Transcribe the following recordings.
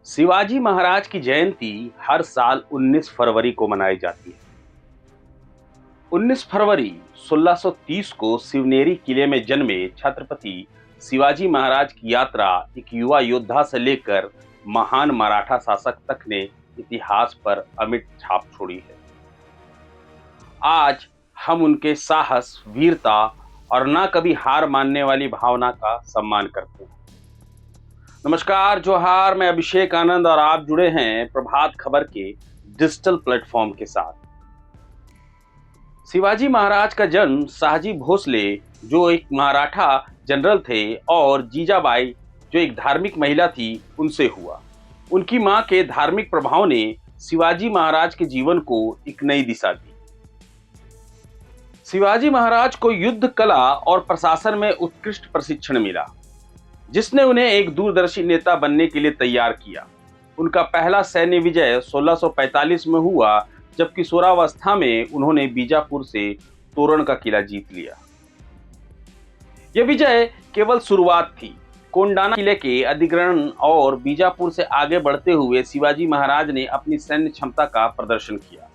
शिवाजी महाराज की जयंती हर साल 19 फरवरी को मनाई जाती है। 19 फरवरी 1630 को शिवनेरी किले में जन्मे छत्रपति शिवाजी महाराज की यात्रा एक युवा योद्धा से लेकर महान मराठा शासक तक ने इतिहास पर अमिट छाप छोड़ी है। आज हम उनके साहस, वीरता और ना कभी हार मानने वाली भावना का सम्मान करते हैं। नमस्कार, जोहार, मैं अभिषेक आनंद और आप जुड़े हैं प्रभात खबर के डिजिटल प्लेटफॉर्म के साथ। शिवाजी महाराज का जन्म शाहजी भोसले, जो एक मराठा जनरल थे, और जीजाबाई, जो एक धार्मिक महिला थी, उनसे हुआ। उनकी मां के धार्मिक प्रभाव ने शिवाजी महाराज के जीवन को एक नई दिशा दी। शिवाजी महाराज को युद्ध कला और प्रशासन में उत्कृष्ट प्रशिक्षण मिला, जिसने उन्हें एक दूरदर्शी नेता बनने के लिए तैयार किया। उनका पहला सैन्य विजय 1645 में हुआ, जब किशोरावस्था में उन्होंने बीजापुर से तोरण का किला जीत लिया। यह विजय केवल शुरुआत थी। कोंडाना किले के अधिग्रहण और बीजापुर से आगे बढ़ते हुए शिवाजी महाराज ने अपनी सैन्य क्षमता का प्रदर्शन किया।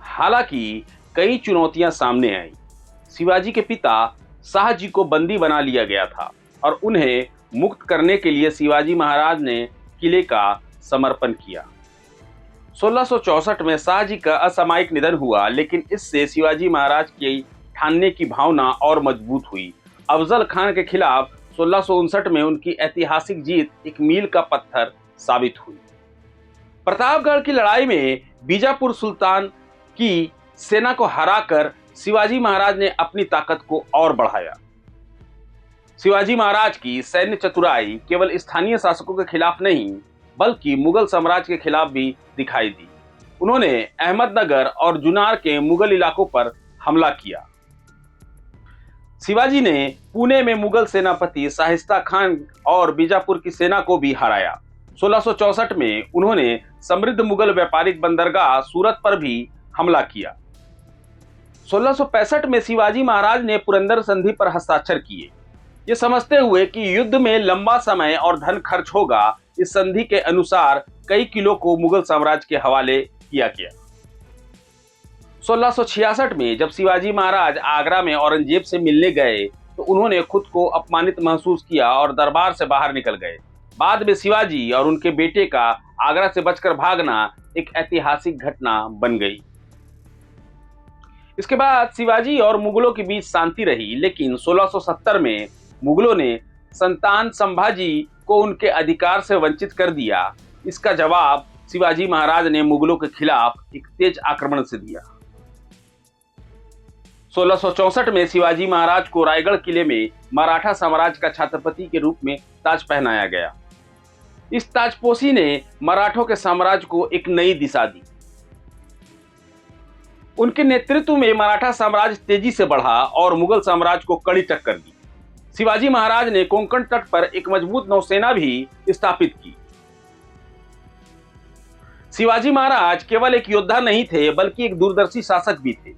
हालांकि कई चुनौतियां सामने आई। शिवाजी के पिता शाहजी को बंदी बना लिया गया था और उन्हें मुक्त करने के लिए शिवाजी महाराज ने किले का समर्पण किया। 1664 में शाहजी का असामयिक निधन हुआ, लेकिन इससे शिवाजी महाराज की ठानने की भावना और मजबूत हुई। अफजल खान के खिलाफ 1659 में उनकी ऐतिहासिक जीत एक मील का पत्थर साबित हुई। प्रतापगढ़ की लड़ाई में बीजापुर सुल्तान की सेना को हराकर शिवाजी महाराज ने अपनी ताकत को और बढ़ाया। शिवाजी महाराज की सैन्य चतुराई केवल स्थानीय शासकों के खिलाफ नहीं, बल्कि मुगल साम्राज्य के खिलाफ भी दिखाई दी। उन्होंने अहमदनगर और जुनार के मुगल इलाकों पर हमला किया। शिवाजी ने पुणे में मुगल सेनापति शाहिस्ता खान और बीजापुर की सेना को भी हराया। 1664 में उन्होंने समृद्ध मुगल व्यापारिक बंदरगाह सूरत पर भी हमला किया। 1665 में शिवाजी महाराज ने पुरंदर संधि पर हस्ताक्षर किए। ये समझते हुए कि युद्ध में लंबा समय और धन खर्च होगा, इस संधि के अनुसार कई किलों को मुगल साम्राज्य के हवाले किया गया। 1666 में जब शिवाजी महाराज आगरा में औरंगजेब से मिलने गए, तो उन्होंने खुद को अपमानित महसूस किया और दरबार से बाहर निकल गए। बाद में शिवाजी और उनके बेटे का आगरा से बचकर भागना एक ऐतिहासिक घटना बन गई। इसके बाद शिवाजी और मुगलों के बीच शांति रही, लेकिन 1670 में मुगलों ने संतान संभाजी को उनके अधिकार से वंचित कर दिया। इसका जवाब शिवाजी महाराज ने मुगलों के खिलाफ एक तेज आक्रमण से दिया। 1664 में शिवाजी महाराज को रायगढ़ किले में मराठा साम्राज्य का छत्रपति के रूप में ताज पहनाया गया। इस ताजपोशी ने मराठों के साम्राज्य को एक नई दिशा दी। उनके नेतृत्व में मराठा साम्राज्य तेजी से बढ़ा और मुगल साम्राज्य को कड़ी टक्कर दी। शिवाजी महाराज ने कोंकण तट पर एक मजबूत नौसेना भी स्थापित की। शिवाजी महाराज केवल एक योद्धा नहीं थे, बल्कि एक दूरदर्शी शासक भी थे।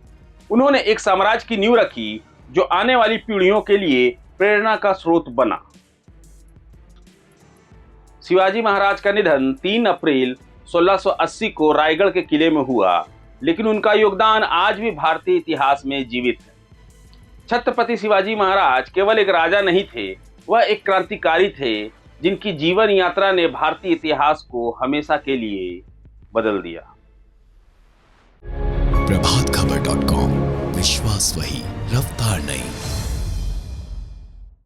उन्होंने एक साम्राज्य की नींव रखी, जो आने वाली पीढ़ियों के लिए प्रेरणा का स्रोत बना। शिवाजी महाराज का निधन 3 अप्रैल 1680 को रायगढ़ के किले में हुआ, लेकिन उनका योगदान आज भी भारतीय इतिहास में जीवित है। छत्रपति शिवाजी महाराज केवल एक राजा नहीं थे, वह एक क्रांतिकारी थे, जिनकी जीवन यात्रा ने भारतीय इतिहास को हमेशा के लिए बदल दिया। प्रभातखबर.com, विश्वास वही, रफ्तार नहीं।